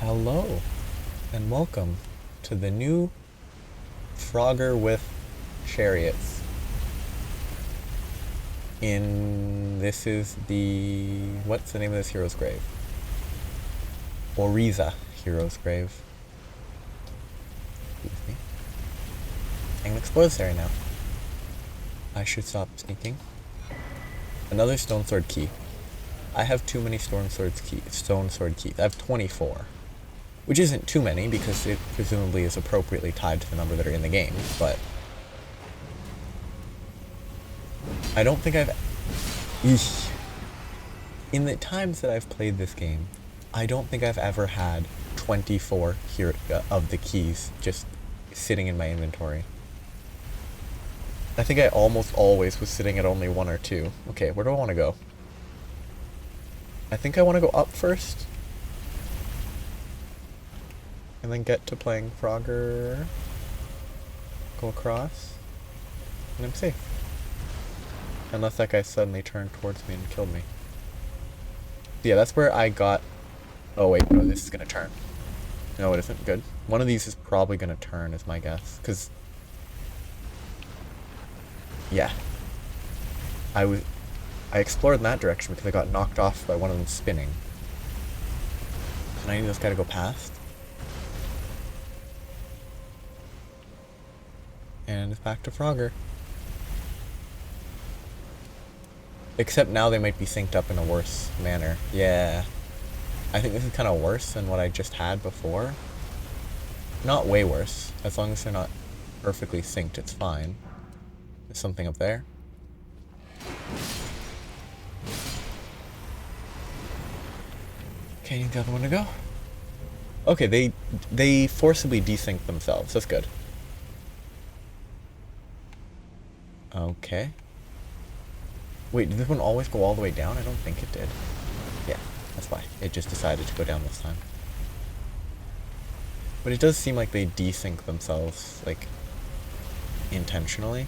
Hello, and welcome to the new Frogger with Chariots. This is what's the name of this hero's grave? Oriza hero's grave. Excuse me. I'm gonna explore this area now. I should stop sneaking. Another stone sword key. I have too many stone sword keys. I have 24. Which isn't too many, because it presumably is appropriately tied to the number that are in the game, but I don't think in the times that I've played this game, I don't think I've ever had 24 of the keys just sitting in my inventory. I think I almost always was sitting at only one or two. Okay, where do I want to go? I think I want to go up first. And then get to playing Frogger. Go across. And I'm safe. Unless that guy suddenly turned towards me and killed me. Yeah, that's where I got... Oh wait, no, this is gonna turn. No, it isn't. Good. One of these is probably gonna turn, is my guess. Because... Yeah. I explored in that direction because I got knocked off by one of them spinning. And I need this guy to go past. And it's back to Frogger. Except now they might be synced up in a worse manner. Yeah. I think this is kind of worse than what I just had before. Not way worse. As long as they're not perfectly synced, it's fine. There's something up there. Okay, need the other one to go. Okay, they forcibly desync themselves. That's good. Okay. Wait, did this one always go all the way down? I don't think it did. Yeah, that's why. It just decided to go down this time. But it does seem like they desync themselves, like, intentionally.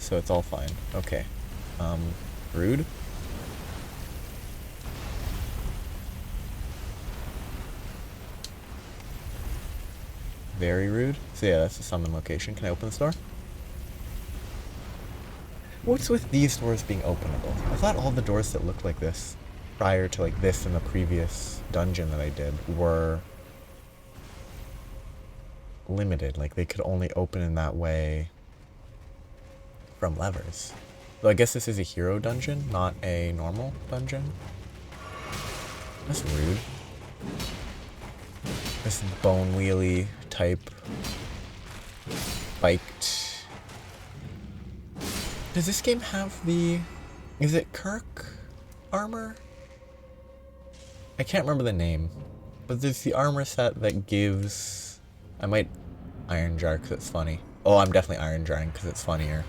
So it's all fine. Okay. Rude? Very rude. So yeah, that's the summon location. Can I open this door? What's with these doors being openable? I thought all the doors that looked like this prior to like this in the previous dungeon that I did were limited. Like they could only open in that way from levers. Though I guess this is a hero dungeon, not a normal dungeon. That's rude. This bone wheelie type biked. Does this game have the... Is it Kirk armor? I can't remember the name. But there's the armor set that gives... I might Iron Jar because it's funny. Oh, I'm definitely Iron Jarring because it's funnier.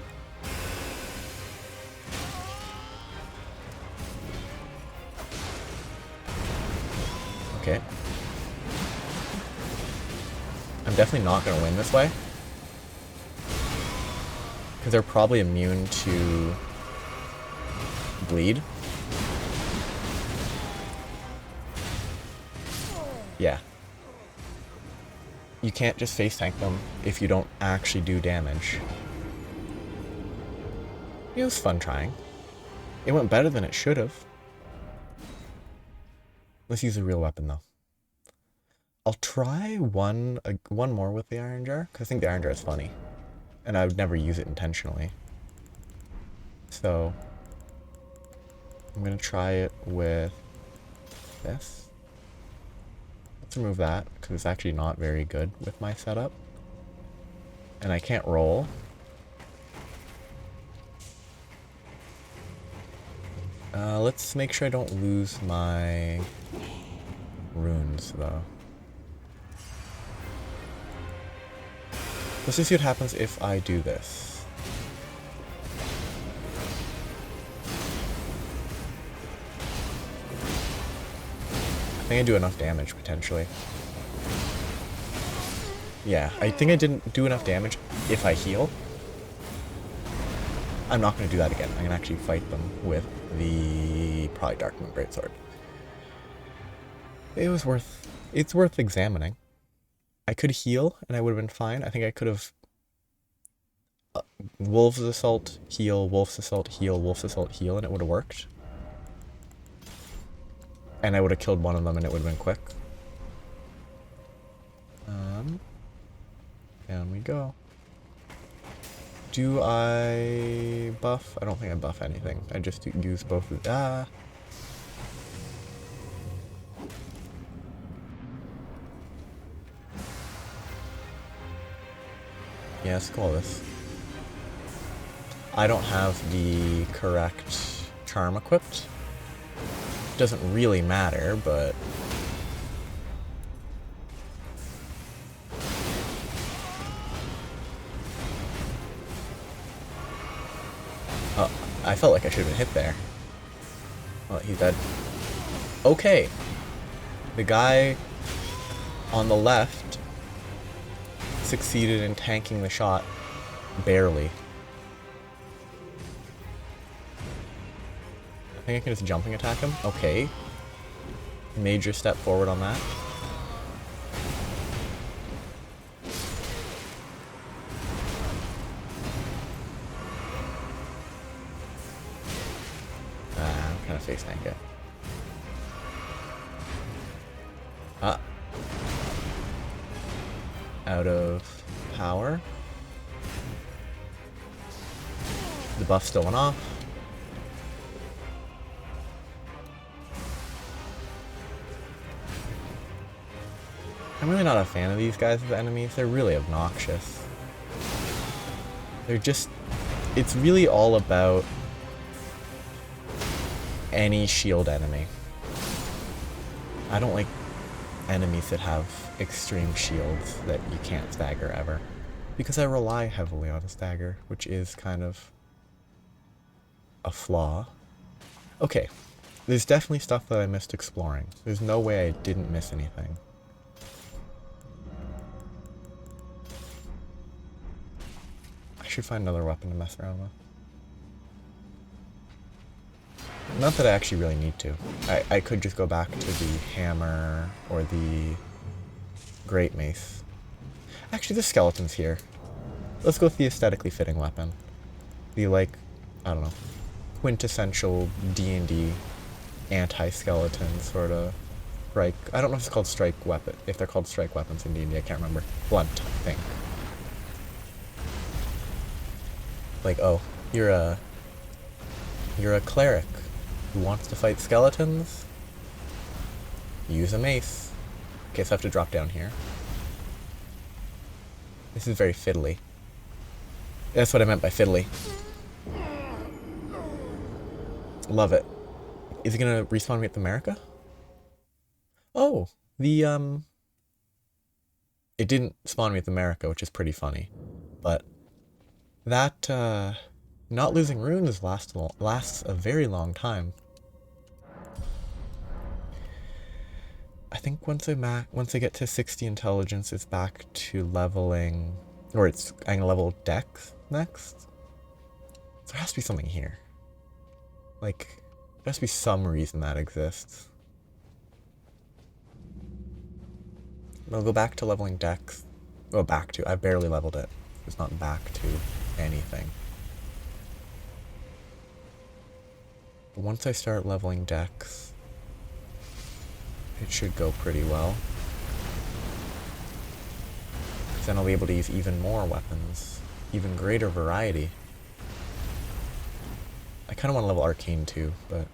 Okay. I'm definitely not going to win this way. Because they're probably immune to bleed. Yeah. You can't just face tank them if you don't actually do damage. It was fun trying. It went better than it should have. Let's use a real weapon though. I'll try one more with the Iron Jar, because I think the Iron Jar is funny. And I would never use it intentionally. So, I'm going to try it with this. Let's remove that, because it's actually not very good with my setup. And I can't roll. Let's make sure I don't lose my runes, though. Let's just see what happens if I do this. I think I do enough damage, potentially. Yeah, I think I didn't do enough damage if I heal. I'm not going to do that again. I'm going to actually fight them with the probably Dark Moon Greatsword. It's worth examining. I could heal, and I would have been fine. I think I could have Wolf's Assault, heal, Wolf's Assault, heal, Wolf's Assault, heal, and it would have worked. And I would have killed one of them, and it would have been quick. Down we go. Do I buff? I don't think I buff anything. I just use both of Yeah, let's call this. I don't have the correct charm equipped. Doesn't really matter, but... Oh, I felt like I should have been hit there. Well, he's dead. Okay. The guy on the left succeeded in tanking the shot. Barely. I think I can just jumping attack him. Okay. Major step forward on that. I'm trying to face tank it. Out of power. The buff still went off. I'm really not a fan of these guys as enemies. They're really obnoxious. They're just... It's really all about any shield enemy. I don't like enemies that have extreme shields that you can't stagger ever. Because I rely heavily on a stagger, which is kind of a flaw. Okay, there's definitely stuff that I missed exploring. There's no way I didn't miss anything. I should find another weapon to mess around with. Not that I actually really need to. I could just go back to the hammer or the great mace. Actually, the skeleton's here. Let's go with the aesthetically fitting weapon. The, like, I don't know, quintessential D&D anti-skeleton sort of strike. I don't know if it's called strike weapon. If they're called strike weapons in D&D, I can't remember. Blunt, I think. Like, oh, you're a cleric who wants to fight skeletons? Use a mace. Guess I have to drop down here. This is very fiddly. That's what I meant by fiddly. Love it. Is it gonna respawn me at the America? Oh, the, it didn't spawn me at the America, which is pretty funny. But that, not losing runes lasts a very long time. I think once I get to 60 intelligence, it's back to leveling, or I'm gonna level Dex next. So there has to be something here. Like, there has to be some reason that exists. I'll go back to leveling Dex. Well, I've barely leveled it. It's not back to anything. But once I start leveling Dex, it should go pretty well. Then I'll be able to use even more weapons, even greater variety. I kind of want to level Arcane too, but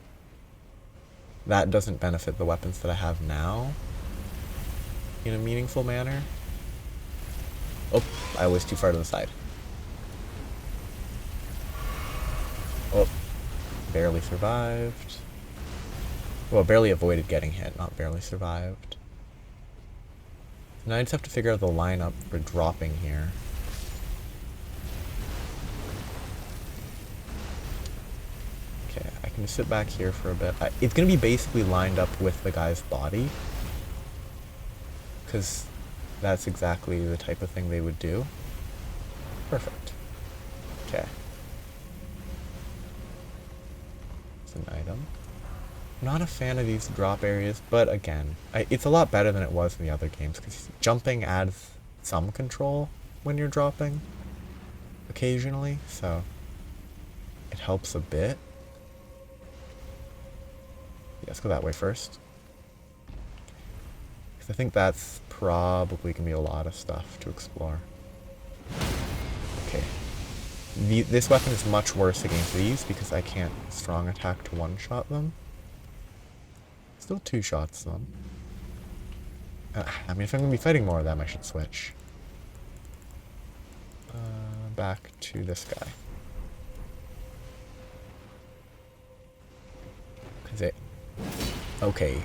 that doesn't benefit the weapons that I have now in a meaningful manner. Oh, I was too far to the side. Oh, barely survived. Well, barely avoided getting hit, not barely survived. Now I just have to figure out the lineup for dropping here. Okay, I can just sit back here for a bit. It's going to be basically lined up with the guy's body, because that's exactly the type of thing they would do. Perfect. Okay. It's an item. Not a fan of these drop areas, but again, it's a lot better than it was in the other games, because jumping adds some control when you're dropping occasionally, so it helps a bit. Yeah, let's go that way first. Because I think that's probably going to be a lot of stuff to explore. Okay. This weapon is much worse against these because I can't strong attack to one-shot them. Still two shots them. I mean, if I'm going to be fighting more of them, I should switch. Back to this guy. Okay.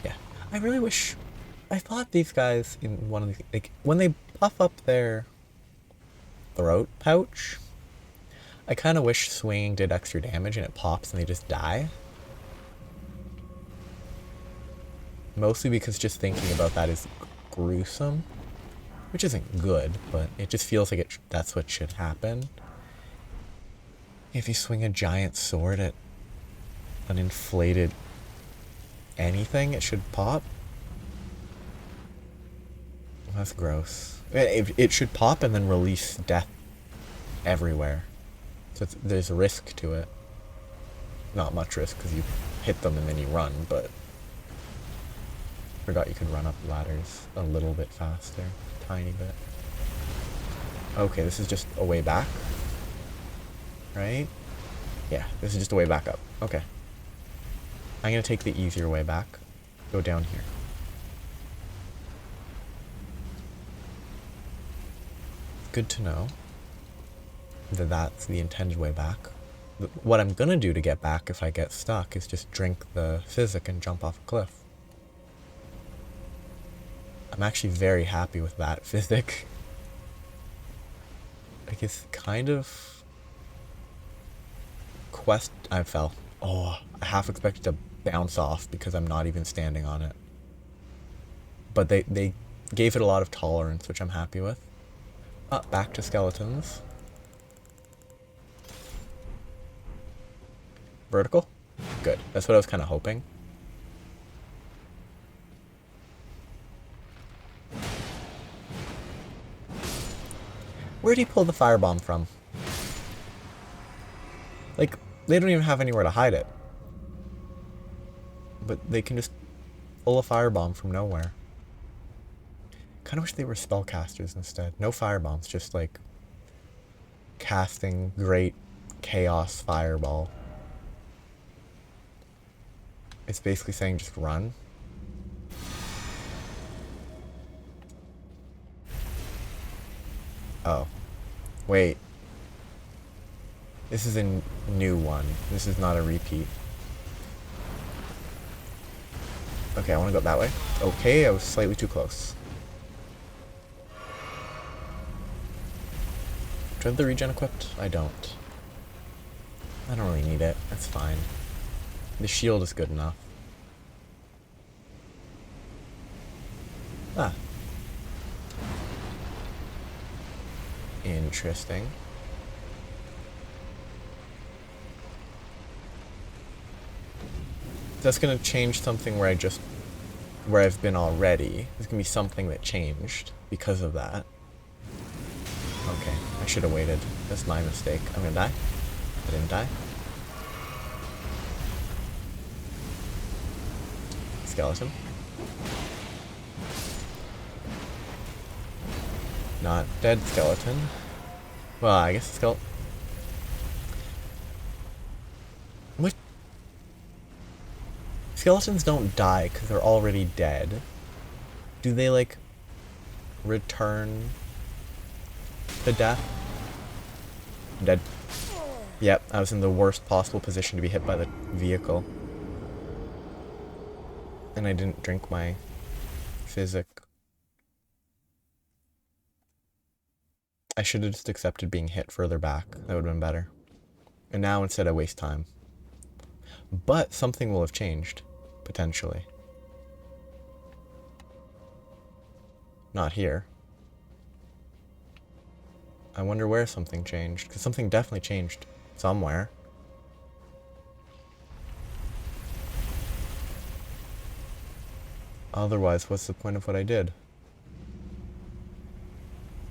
Yeah. I really wish... I thought these guys in one of these... Like, when they puff up their throat pouch, I kind of wish swinging did extra damage and it pops and they just die. Mostly because just thinking about that is gruesome. Which isn't good, but it just feels like that's what should happen. If you swing a giant sword at an inflated anything, it should pop. That's gross. It should pop and then release death everywhere. So there's a risk to it. Not much risk because you hit them and then you run, but... Forgot you could run up ladders a little bit faster. Tiny bit. Okay, this is just a way back. Right? Yeah, this is just a way back up. Okay. I'm gonna take the easier way back. Go down here. Good to know that that's the intended way back. What I'm gonna do to get back if I get stuck is just drink the physic and jump off a cliff. I'm actually very happy with that physic. Like, it's kind of... I fell. Oh, I half expected to bounce off because I'm not even standing on it. But they gave it a lot of tolerance, which I'm happy with. Back to skeletons. Vertical? Good. That's what I was kind of hoping. Where'd he pull the firebomb from? Like, they don't even have anywhere to hide it. But they can just pull a firebomb from nowhere. Kind of wish they were spellcasters instead. No firebombs, just like casting great chaos fireball. It's basically saying just run. Oh. Wait. This is a new one. This is not a repeat. Okay, I want to go that way. Okay, I was slightly too close. Do I have the regen equipped? I don't. I don't really need it. That's fine. The shield is good enough. Ah. Interesting. That's gonna change something where I've been already. There's gonna be something that changed because of that. Okay, I should have waited. That's my mistake. I'm gonna die. I didn't die. Skeleton. Not dead skeleton. Well, I guess skeleton. What? Skeletons don't die because they're already dead. Do they, like, return to death? I'm dead. Yep, I was in the worst possible position to be hit by the vehicle. And I didn't drink my physic. I should have just accepted being hit further back. That would have been better. And now instead I waste time. But something will have changed. Potentially. Not here. I wonder where something changed. Because something definitely changed somewhere. Otherwise, what's the point of what I did?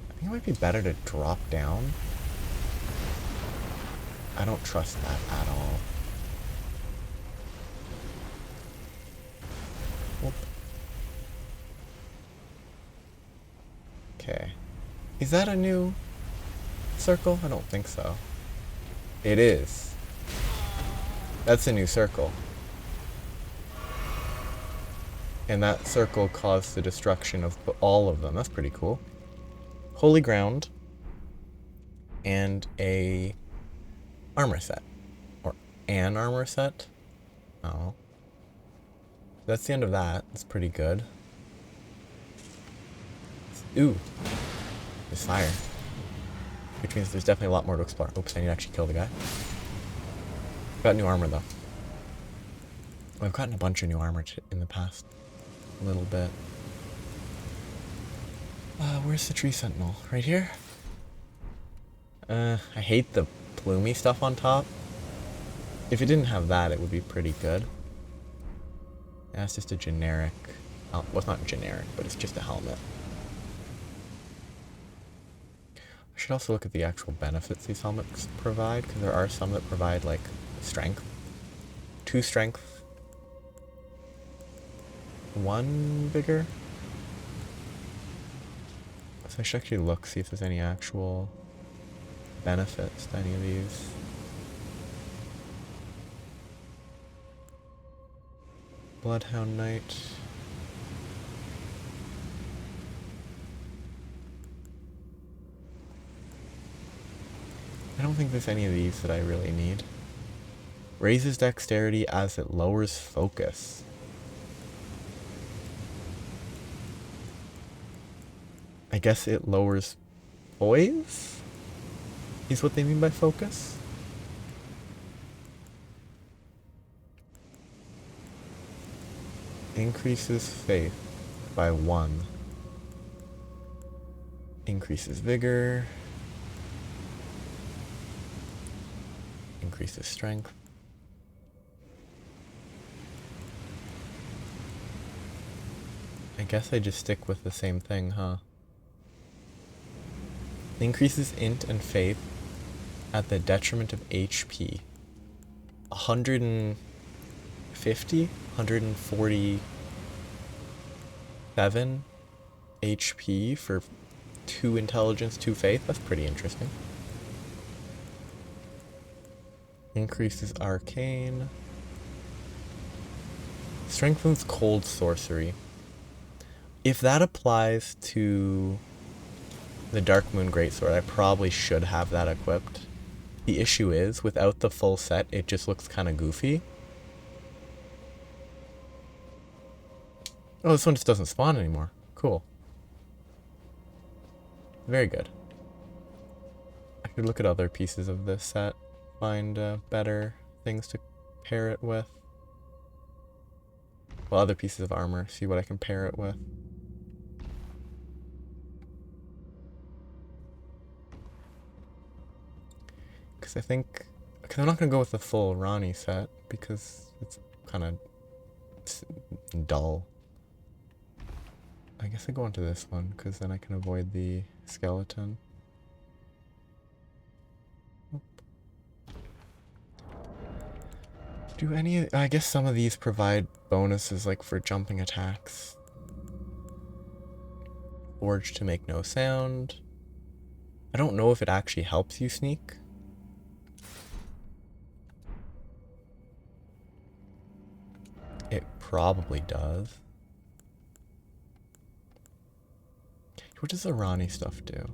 I think it might be better to drop down. I don't trust that at all. Whoop. Okay. Is that a new circle? I don't think so. It is. That's a new circle. And that circle caused the destruction of all of them. That's pretty cool. Holy ground. And a armor set. Or an armor set. Oh. That's the end of that. It's pretty good. Ooh. There's fire. Which means there's definitely a lot more to explore. Oops, I need to actually kill the guy. Got new armor though. I've gotten a bunch of new armor in the past little bit. Where's the tree sentinel? Right here? I hate the plumy stuff on top. If it didn't have that, it would be pretty good. Yeah, it's just a generic... well, it's not generic, but it's just a helmet. I should also look at the actual benefits these helmets provide, because there are some that provide, like, strength. 2 strength. 1 vigor. So I should actually look, see if there's any actual benefits to any of these. Bloodhound Knight. I don't think there's any of these that I really need. Raises dexterity as it lowers focus. I guess it lowers poise? Is what they mean by focus? Increases faith by 1. Increases vigor. Increases strength. I guess I just stick with the same thing, huh? Increases int and faith at the detriment of HP. 150? 147 HP for 2 intelligence, 2 faith? That's pretty interesting. Increases arcane. Strengthens cold sorcery. If that applies to the Dark Moon Greatsword, I probably should have that equipped. The issue is, without the full set, it just looks kind of goofy. Oh, this one just doesn't spawn anymore. Cool. Very good. I could look at other pieces of this set, find better things to pair it with. Well, other pieces of armor, see what I can pair it with. Because I think... because I'm not going to go with the full Ronnie set, because it's kind of dull. I guess I go into this one, because then I can avoid the skeleton. Do any... I guess some of these provide bonuses, like for jumping attacks. Forged to make no sound. I don't know if it actually helps you sneak. It probably does. What does the Ronnie stuff do?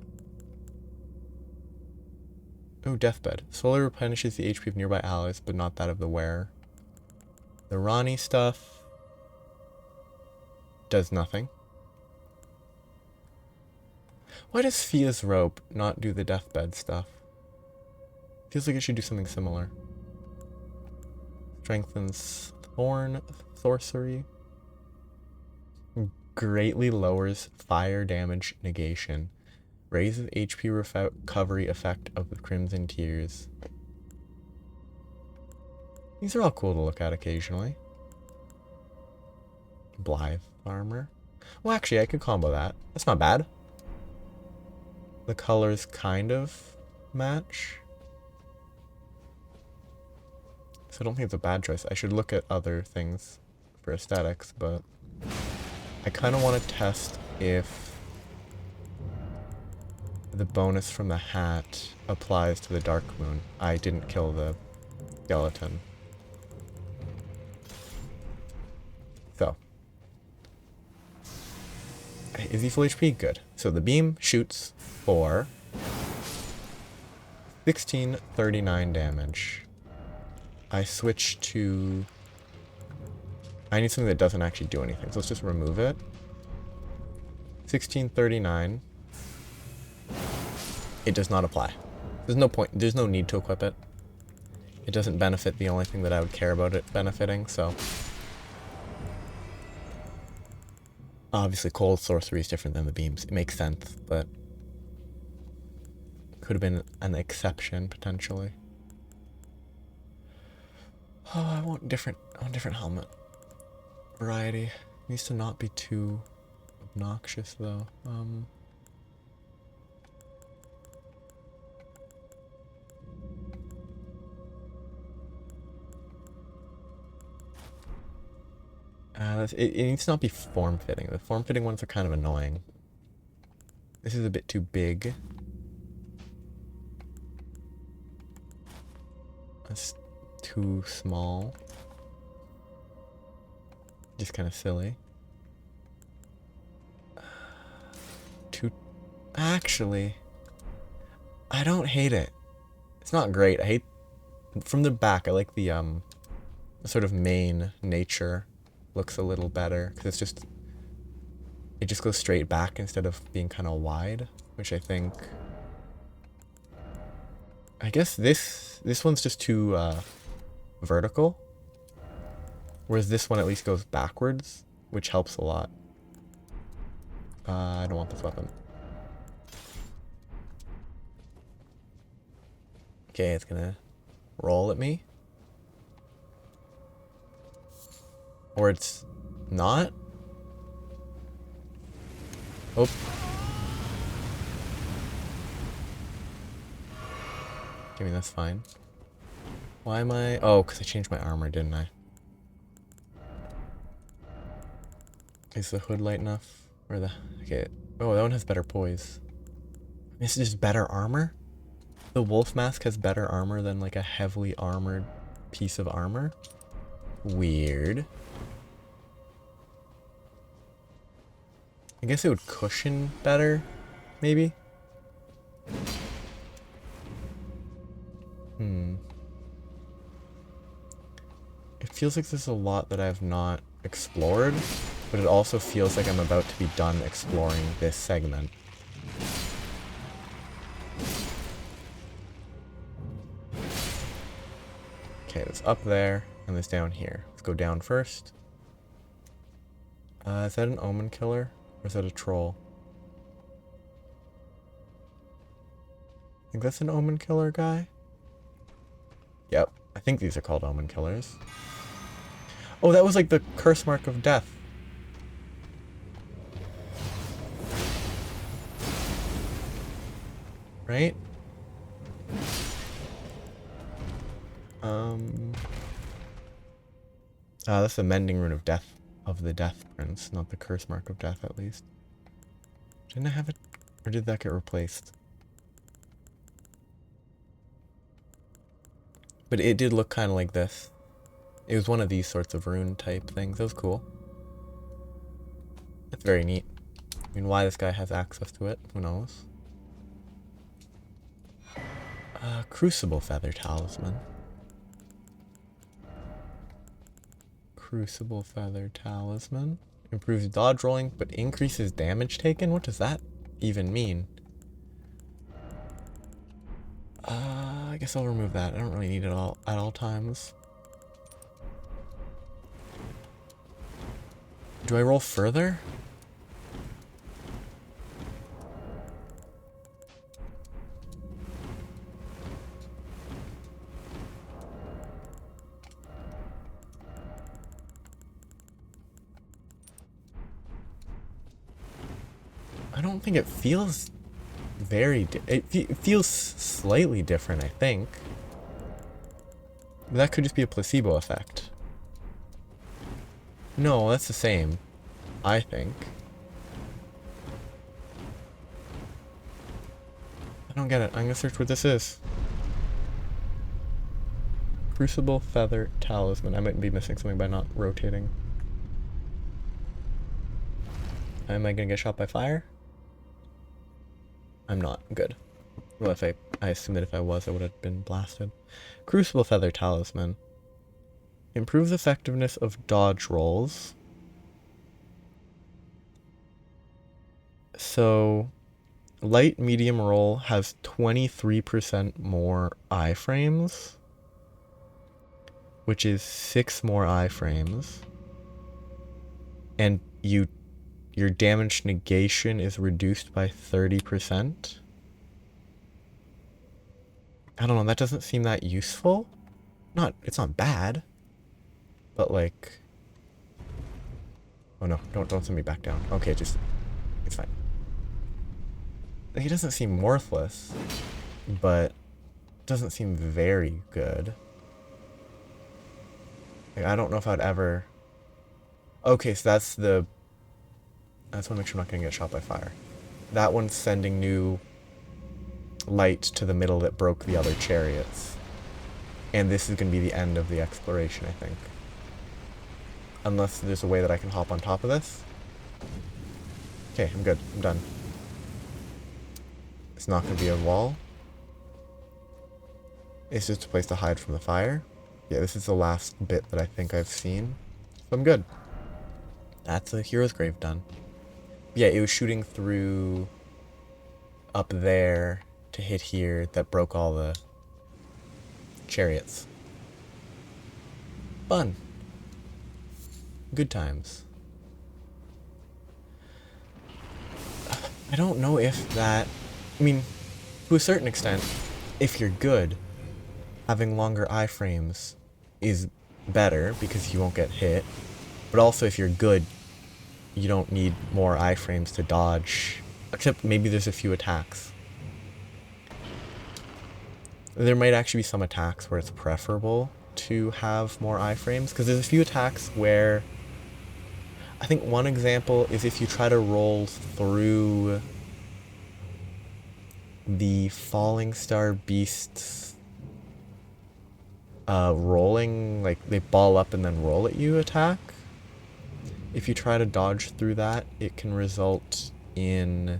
Oh, Deathbed. Slowly replenishes the HP of nearby allies, but not that of the wearer. The Ronnie stuff does nothing. Why does Fia's rope not do the Deathbed stuff? Feels like it should do something similar. Strengthens Thorn sorcery. Greatly lowers fire damage negation. Raises HP recovery effect of the Crimson Tears. These are all cool to look at occasionally. Blythe armor. Well, actually, I could combo that. That's not bad. The colors kind of match. So I don't think it's a bad choice. I should look at other things for aesthetics, but I kind of want to test if the bonus from the hat applies to the Dark Moon. I didn't kill the skeleton. So. Is he full HP? Good. So the beam shoots for 1639 damage. I switch to... I need something that doesn't actually do anything, so let's just remove it. 1639. It does not apply. There's no point, there's no need to equip it. It doesn't benefit the only thing that I would care about it benefiting, so... Obviously, cold sorcery is different than the beams. It makes sense, but... Could have been an exception, potentially. Oh, I want different helmet. Variety. Needs to not be too obnoxious, though. It needs to not be form-fitting. The form-fitting ones are kind of annoying. This is a bit too big. That's too small. Just kind of silly. Actually, I don't hate it. It's not great. I hate... From the back, I like the sort of main nature looks a little better, because it just goes straight back instead of being kind of wide, which I think... I guess this one's just too vertical, whereas this one at least goes backwards, which helps a lot. I don't want this weapon. Okay, it's gonna roll at me. Or it's not. Oh. I mean, that's fine. Why am I... Oh, because I changed my armor, didn't I? Is the hood light enough? Or the... Okay. Oh, that one has better poise. This is just better armor? The wolf mask has better armor than, like, a heavily armored piece of armor? Weird. I guess it would cushion better, maybe? It feels like there's a lot that I have not explored, but it also feels like I'm about to be done exploring this segment. Okay, it's up there, and it's down here. Let's go down first. Is that an omen killer? Or is that a troll? I think that's an omen killer guy. Yep, I think these are called omen killers. Oh, that was like the curse mark of death. Right? That's the mending rune of death, of the death prince, not the curse mark of death, at least. Didn't I have it, or did that get replaced? But it did look kind of like this. It was one of these sorts of rune type things. That was cool. That's very neat. I mean, why this guy has access to it, who knows? Crucible Feather Talisman. Crucible Feather Talisman. Improves dodge rolling, but increases damage taken? What does that even mean? I guess I'll remove that. I don't really need it all at all times. Do I roll further? I don't think it feels it feels slightly different, I think. But that could just be a placebo effect. No, that's the same, I think. I don't get it. I'm gonna search what this is. Crucible Feather Talisman. I might be missing something by not rotating. Am I gonna get shot by fire? I'm not. Good. Well, if I assume that if I was, I would have been blasted. Crucible Feather Talisman. Improves effectiveness of dodge rolls. So, light medium roll has 23% more iframes, which is 6 more iframes. And your damage negation is reduced by 30%. I don't know, that doesn't seem that useful. It's not bad. But like, oh no, don't send me back down. Okay, it's fine. Like, it doesn't seem worthless, but it doesn't seem very good. Like, I don't know if I'd ever. Okay, so that's the. I just want to make sure I'm not gonna get shot by fire. That one's sending new light to the middle that broke the other chariots. And this is gonna be the end of the exploration, I think. Unless there's a way that I can hop on top of this. Okay, I'm good. I'm done. It's not going to be a wall. It's just a place to hide from the fire. Yeah, this is the last bit that I think I've seen. So I'm good. That's a hero's grave done. Yeah, it was shooting through up there to hit here that broke all the chariots. Fun. Good times. I don't know if that... I mean, to a certain extent, if you're good, having longer iframes is better because you won't get hit. But also if you're good, you don't need more iframes to dodge. Except maybe there's a few attacks. There might actually be some attacks where it's preferable to have more iframes, because there's a few attacks where... I think one example is if you try to roll through the Falling Star Beasts rolling, like they ball up and then roll at you attack. If you try to dodge through that, it can result in...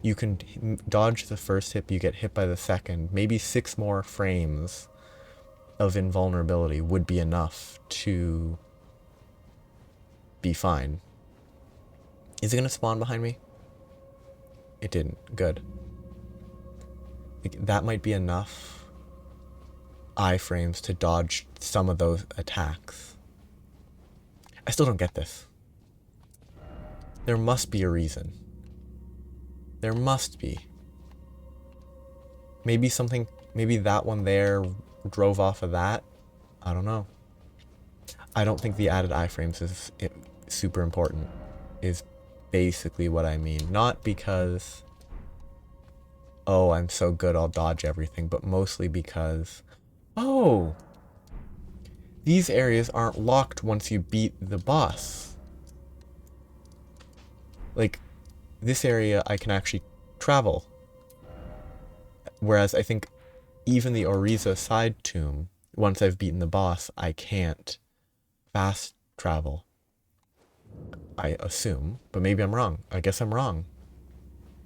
You can dodge the first hit, but you get hit by the second. Maybe 6 more frames of invulnerability would be enough to be fine. Is it going to spawn behind me? It didn't. Good. That might be enough iframes to dodge some of those attacks. I still don't get this. There must be a reason. There must be. Maybe that one there drove off of that. I don't know. I don't think the added iframes is super important, is basically what I mean. Not because, oh, I'm so good I'll dodge everything, but mostly because, oh, these areas aren't locked once you beat the boss. Like, this area I can actually travel. Whereas I think even the Oriza side tomb, once I've beaten the boss, I can't fast travel. I assume, but maybe I'm wrong. I guess I'm wrong.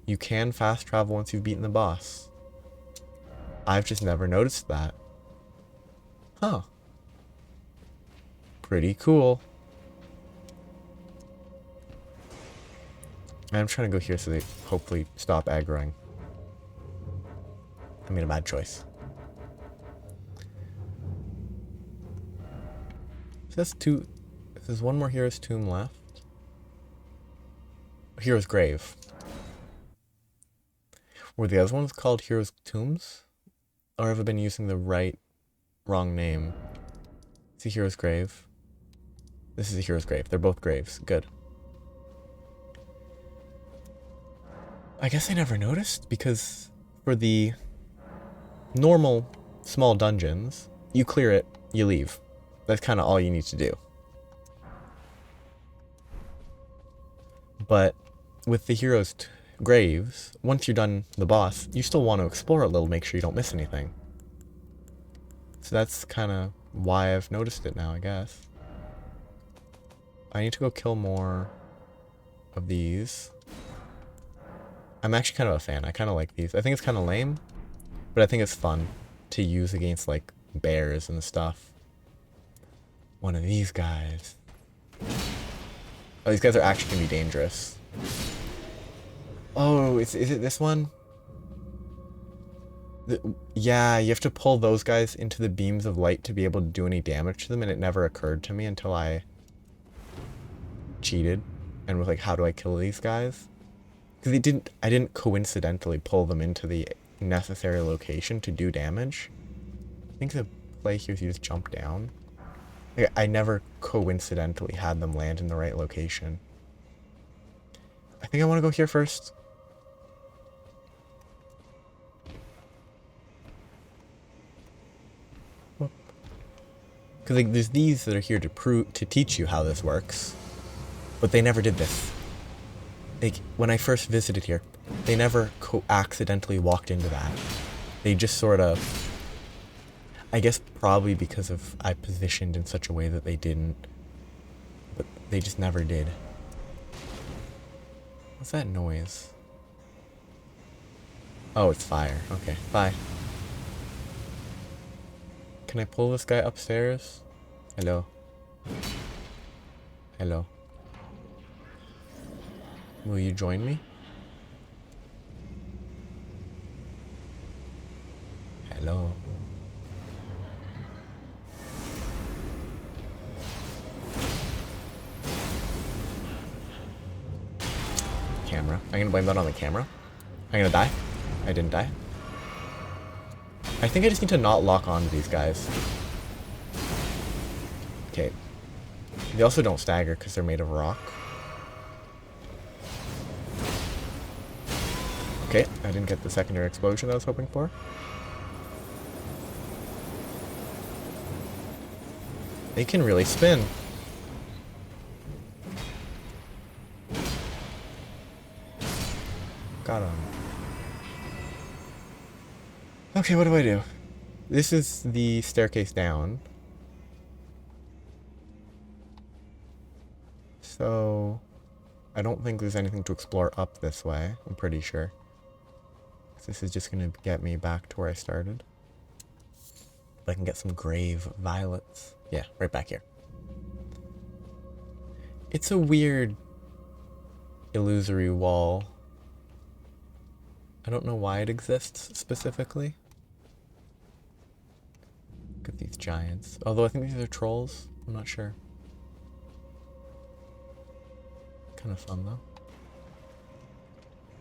You can fast travel once you've beaten the boss. I've just never noticed that. Huh. Pretty cool. I'm trying to go here so they hopefully stop aggroing. I made a bad choice. So that's two. There's one more hero's tomb left. Hero's grave. Were the other ones called hero's tombs? Or have I been using the wrong name? It's a hero's grave. This is a hero's grave. They're both graves. Good. I guess I never noticed because for the normal small dungeons, you clear it, you leave. That's kind of all you need to do. But with the heroes' graves, once you're done the boss, you still want to explore a little, make sure you don't miss anything. So that's kind of why I've noticed it now, I guess. I need to go kill more of these. I'm actually kind of a fan. I kind of like these. I think it's kind of lame, but I think it's fun to use against, like, bears and stuff. One of these guys. Oh, these guys are actually going to be dangerous. Oh, is it this one? Yeah, you have to pull those guys into the beams of light to be able to do any damage to them, and it never occurred to me until I cheated and was like, how do I kill these guys? Because I didn't coincidentally pull them into the necessary location to do damage. I think the play here is you just jump down. Like, I never coincidentally had them land in the right location. I think I want to go here first. Because like, there's these that are here to teach you how this works, but they never did this. Like, when I first visited here, they never accidentally walked into that. They just sort of, I guess probably because of I positioned in such a way that they didn't, but they just never did. What's that noise? Oh, it's fire. Okay, bye. Can I pull this guy upstairs? Hello. Hello. Will you join me? Hello. Camera. I'm gonna blame that on the camera. I'm gonna die. I didn't die. I think I just need to not lock on to these guys. Okay. They also don't stagger because they're made of rock. Okay, I didn't get the secondary explosion I was hoping for. They can really spin. Got him. Okay, what do I do? This is the staircase down. So, I don't think there's anything to explore up this way, I'm pretty sure. This is just going to get me back to where I started. But I can get some grave violets. Yeah, right back here. It's a weird illusory wall. I don't know why it exists specifically. Look at these giants. Although I think these are trolls. I'm not sure. Kind of fun though.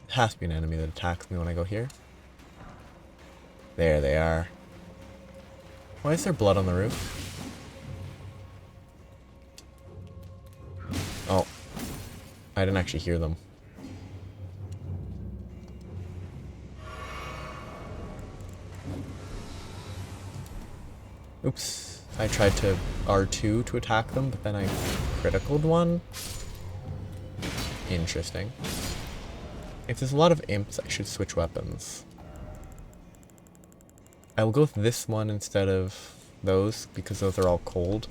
It has to be an enemy that attacks me when I go here. There they are. Why is there blood on the roof? Oh. I didn't actually hear them. Oops. I tried to R2 to attack them, but then I criticaled one. Interesting. If there's a lot of imps, I should switch weapons. I will go with this one instead of those, because those are all cold.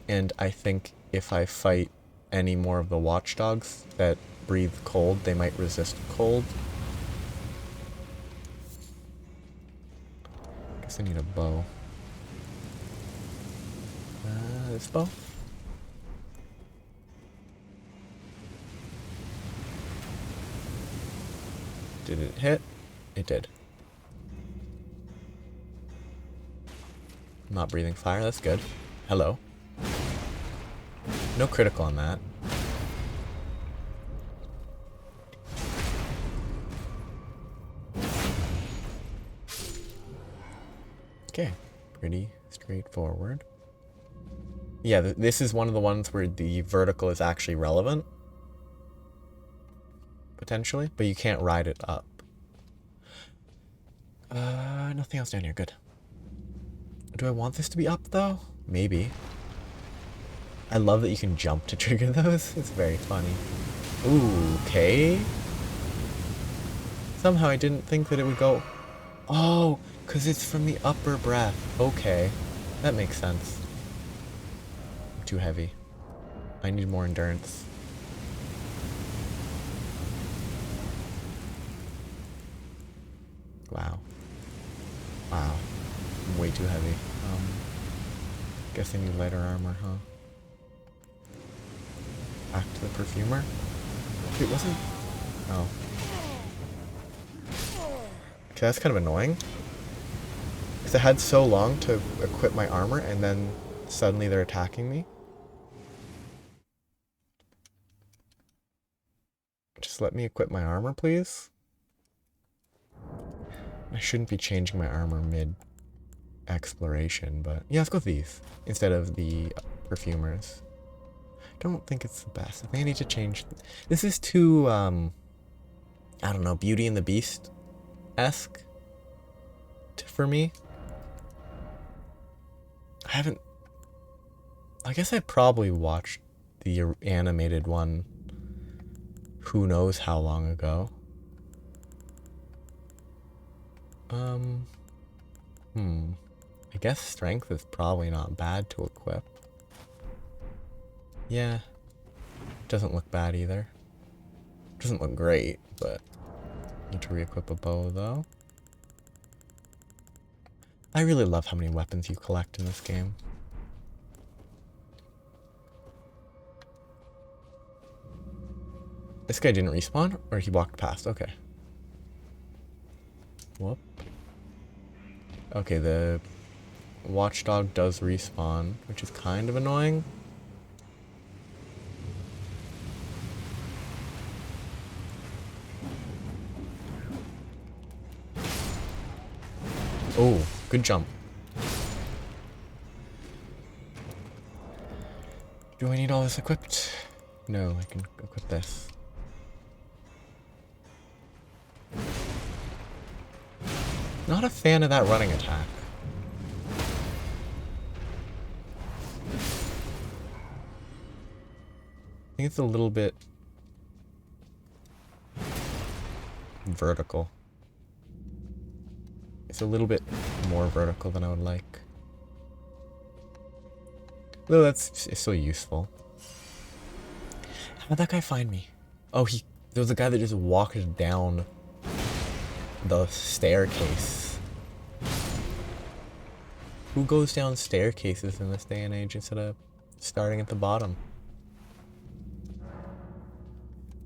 And I think if I fight any more of the watchdogs that breathe cold, they might resist cold. Guess I need a bow. This bow? Did it hit? It did. I'm not breathing fire, that's good. Hello. No critical on that. Okay, pretty straightforward. Yeah, this is one of the ones where the vertical is actually relevant. potentially, but you can't ride it up. Nothing else down here. Good. Do I want this to be up, though? Maybe. I love that you can jump to trigger those. It's very funny. Ooh, okay. Somehow I didn't think that it would go... Oh, because it's from the upper breath. Okay. That makes sense. I'm too heavy. I need more endurance. Wow. Wow. I'm way too heavy. Guess I need lighter armor, huh? Back to the perfumer? It wasn't... Oh. Okay, that's kind of annoying. Because I had so long to equip my armor, and then suddenly they're attacking me. Just let me equip my armor, please. I shouldn't be changing my armor mid-exploration, but... Yeah, let's go with these, instead of the perfumers. Don't think it's the best. I think I need to change... This is too, I don't know, Beauty and the Beast-esque for me. I haven't... I guess I probably watched the animated one who knows how long ago. I guess strength is probably not bad to equip. Yeah. Doesn't look bad either. Doesn't look great, but need to re-equip a bow though. I really love how many weapons you collect in this game. This guy didn't respawn, or he walked past? Okay. Whoop. Okay, the watchdog does respawn, which is kind of annoying. Oh, good jump. Do I need all this equipped? No, I can equip this. Not a fan of that running attack. I think it's a little bit vertical. It's a little bit more vertical than I would like. Though that's still useful. How'd that guy find me? Oh, there was a guy that just walked down the staircase. Who goes down staircases in this day and age instead of starting at the bottom?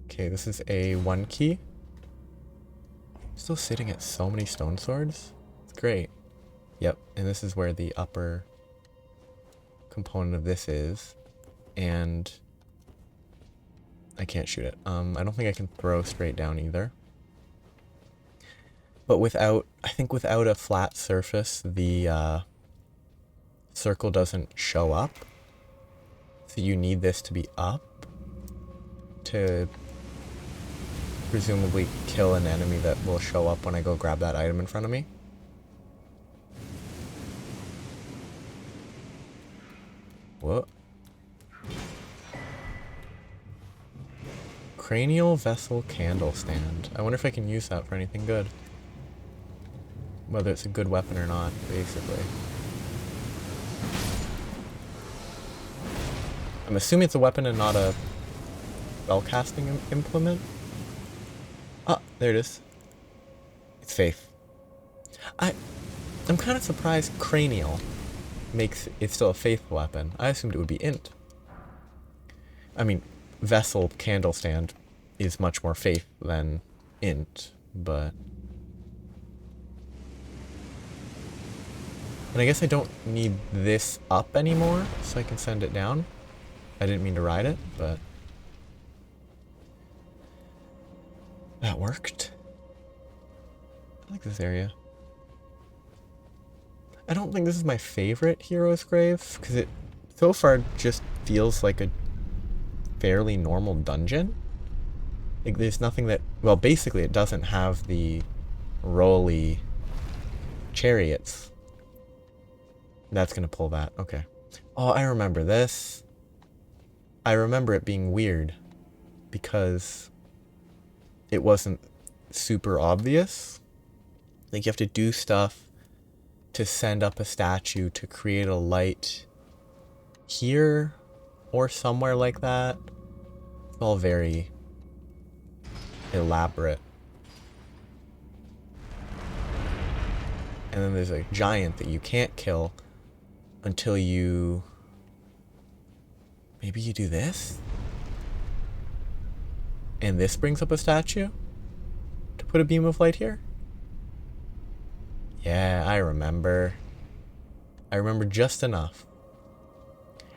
Okay, this is a 1 key. Still sitting at so many stone swords. It's great. Yep, and this is where the upper component of this is. And I can't shoot it. I don't think I can throw straight down either. But I think without a flat surface, the circle doesn't show up. So you need this to be up to presumably kill an enemy that will show up when I go grab that item in front of me. What? Cranial vessel candle stand. I wonder if I can use that for anything good. Whether it's a good weapon or not, basically. I'm assuming it's a weapon and not a spellcasting implement. Ah, there it is. It's faith. I'm kind of surprised cranial makes it still a faith weapon. I assumed it would be int. I mean, vessel candle stand is much more faith than int, but... And I guess I don't need this up anymore, so I can send it down. I didn't mean to ride it, but... that worked. I like this area. I don't think this is my favorite Hero's Grave, because it so far just feels like a fairly normal dungeon. Like, there's nothing that Well, basically it doesn't have the rolly chariots. That's gonna pull that. Okay. Oh, I remember this. I remember it being weird because it wasn't super obvious. Like, you have to do stuff to send up a statue to create a light here or somewhere like that. It's all very elaborate. And then there's a giant that you can't kill until you... Maybe you do this? And this brings up a statue? To put a beam of light here? Yeah, I remember. I remember just enough.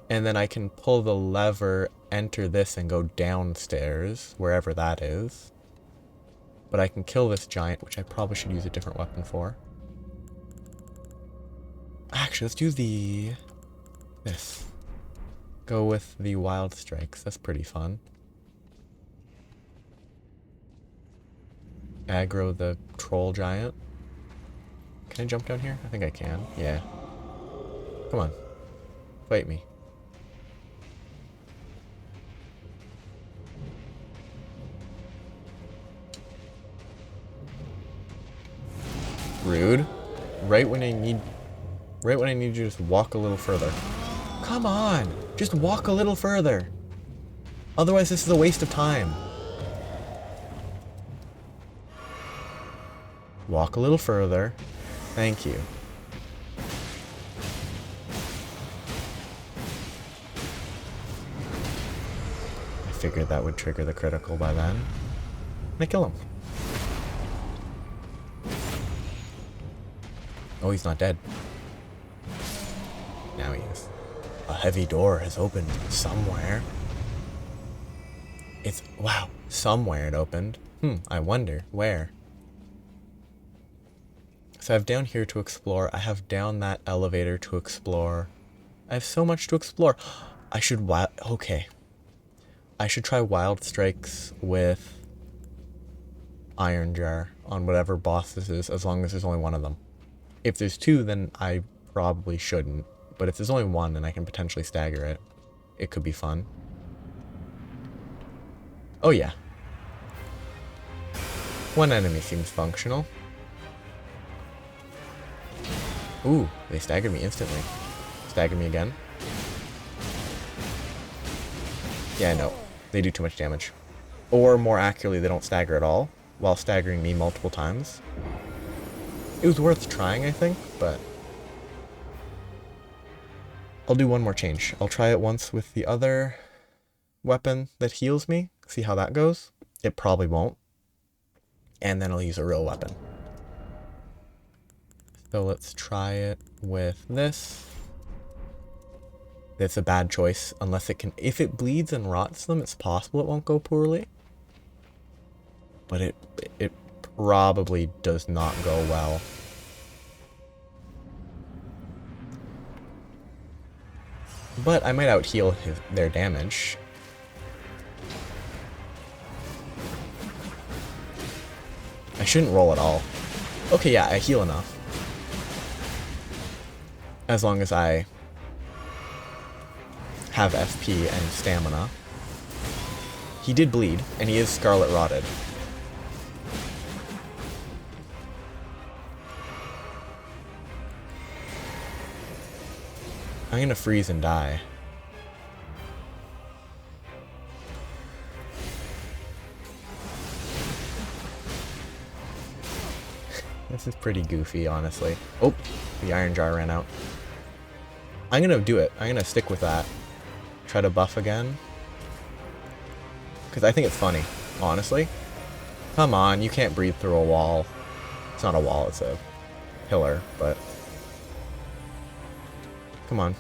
And then I can pull the lever, enter this, and go downstairs, wherever that is. But I can kill this giant, which I probably should use a different weapon for. Actually, let's do this. Go with the wild strikes. That's pretty fun. Aggro the troll giant. Can I jump down here? I think I can. Yeah. Come on. Fight me. Rude. Right when I need you to just walk a little further. Come on! Just walk a little further. Otherwise this is a waste of time. Walk a little further. Thank you. I figured that would trigger the critical by then. And I kill him. Oh, he's not dead. Now he is. A heavy door has opened somewhere. It's... wow. Somewhere it opened. I wonder where. So I have down here to explore. I have down that elevator to explore. I have so much to explore. I should okay. I should try wild strikes with Iron Jar on whatever boss this is, as long as there's only one of them. If there's two, then I probably shouldn't. But if there's only one, then I can potentially stagger it. It could be fun. Oh yeah. One enemy seems functional. Ooh, they staggered me instantly. Stagger me again. Yeah, no. They do too much damage. Or more accurately, they don't stagger at all, while staggering me multiple times. It was worth trying, I think, but... I'll do one more change. I'll try it once with the other weapon that heals me. See how that goes. It probably won't. And then I'll use a real weapon. So let's try it with this. It's a bad choice unless it can... If it bleeds and rots them, it's possible it won't go poorly. But it probably does not go well. But I might out-heal their damage. I shouldn't roll at all. Okay, yeah, I heal enough. As long as I have FP and stamina. He did bleed, and he is Scarlet Rotted. I'm gonna freeze and die. This is pretty goofy, honestly. Oh, the Iron Jar ran out. I'm gonna do it. I'm gonna stick with that. Try to buff again. Because I think it's funny, honestly. Come on, you can't breathe through a wall. It's not a wall, it's a pillar, but... Come on.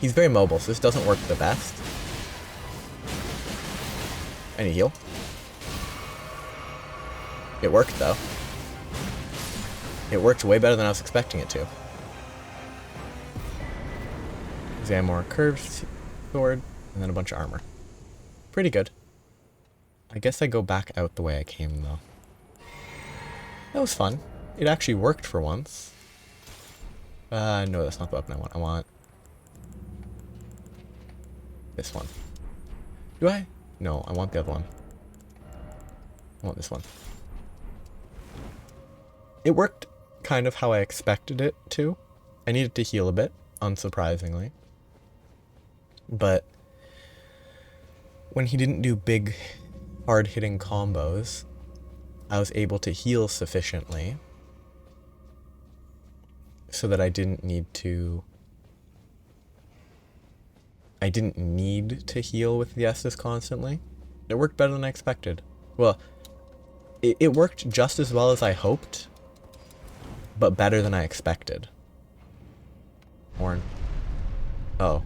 He's very mobile, so this doesn't work the best. I need heal. It worked, though. It worked way better than I was expecting it to. Zamor curved sword. And then a bunch of armor. Pretty good. I guess I go back out the way I came, though. That was fun. It actually worked for once. No, that's not the weapon I want. I want this one. Do I? No, I want the other one. I want this one. It worked kind of how I expected it to. I needed to heal a bit, unsurprisingly. But when he didn't do big, hard-hitting combos, I was able to heal sufficiently so that I didn't need to heal with the Estus constantly. It worked better than I expected. Well, it worked just as well as I hoped, but better than I expected. Horn. Oh.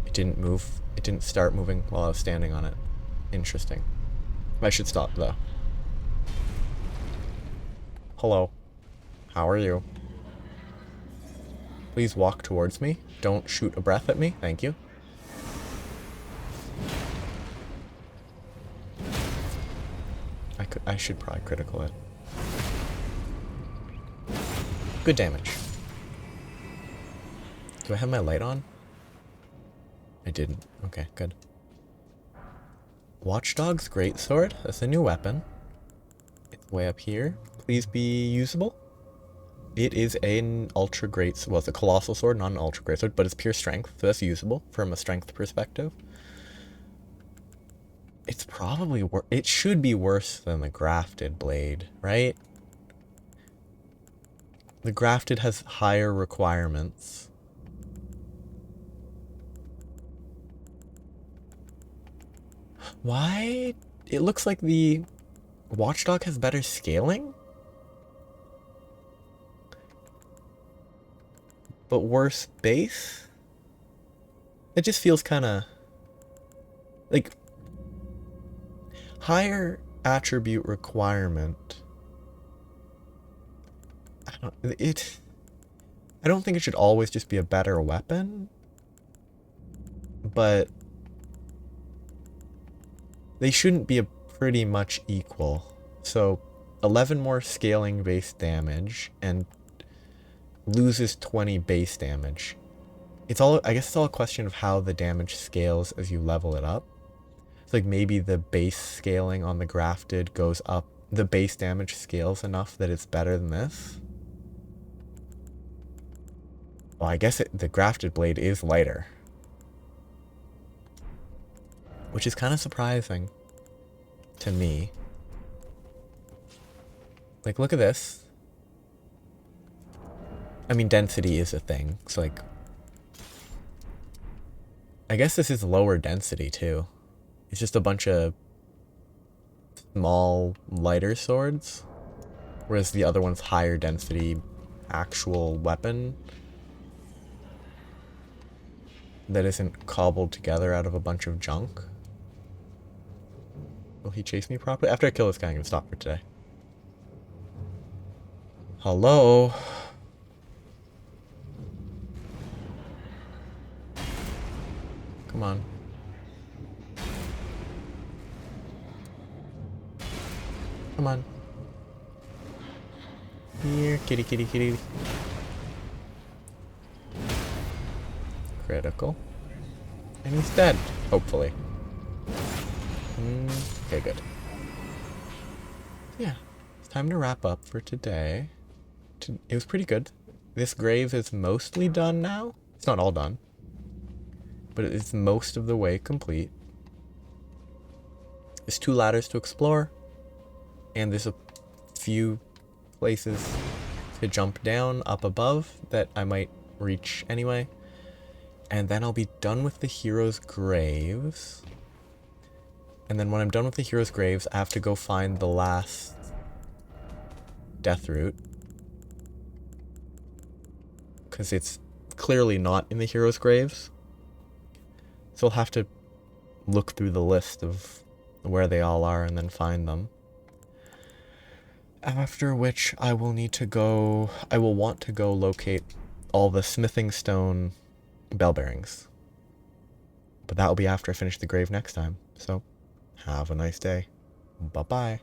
It didn't move. It didn't start moving while I was standing on it. Interesting. I should stop, though. Hello. How are you? Please walk towards me. Don't shoot a breath at me. Thank you. I should probably critical it. Good damage. Do I have my light on? I didn't. Okay, good. Watchdog's Greatsword. That's a new weapon. It's way up here. Please be usable. It is an ultra great, well, it's a colossal sword, not an ultra great sword, but it's pure strength, so that's usable from a strength perspective. It's probably it should be worse than the grafted blade, right? The grafted has higher requirements. Why? It looks like the Watchdog has better scaling? But worse base? It just feels kind of like higher attribute requirement. I don't think it should always just be a better weapon, but they shouldn't be pretty much equal. So 11 more scaling base damage and loses 20 base damage. I guess it's all a question of how the damage scales as you level it up. It's like maybe the base scaling on the grafted goes up. The base damage scales enough that it's better than this. Well, I guess the grafted blade is lighter, which is kind of surprising to me. Like, look at this. I mean, density is a thing. It's like, I guess this is lower density too. It's just a bunch of small, lighter swords, whereas the other one's higher density actual weapon that isn't cobbled together out of a bunch of junk. Will he chase me properly? After I kill this guy, I'm gonna stop for today. Hello? Come on. Come on. Here, kitty, kitty, kitty. Critical. And he's dead, hopefully. Okay, good. Yeah, it's time to wrap up for today. It was pretty good. This grave is mostly done now. It's not all done, but it's most of the way complete. There's 2 ladders to explore, and there's a few places to jump down up above that I might reach anyway. And then I'll be done with the heroes' graves. And then when I'm done with the heroes' graves, I have to go find the last death root, because it's clearly not in the heroes' graves. So I'll have to look through the list of where they all are and then find them. After which I will want to go locate all the smithing stone bell bearings. But that will be after I finish the grave next time. So, have a nice day. Bye bye.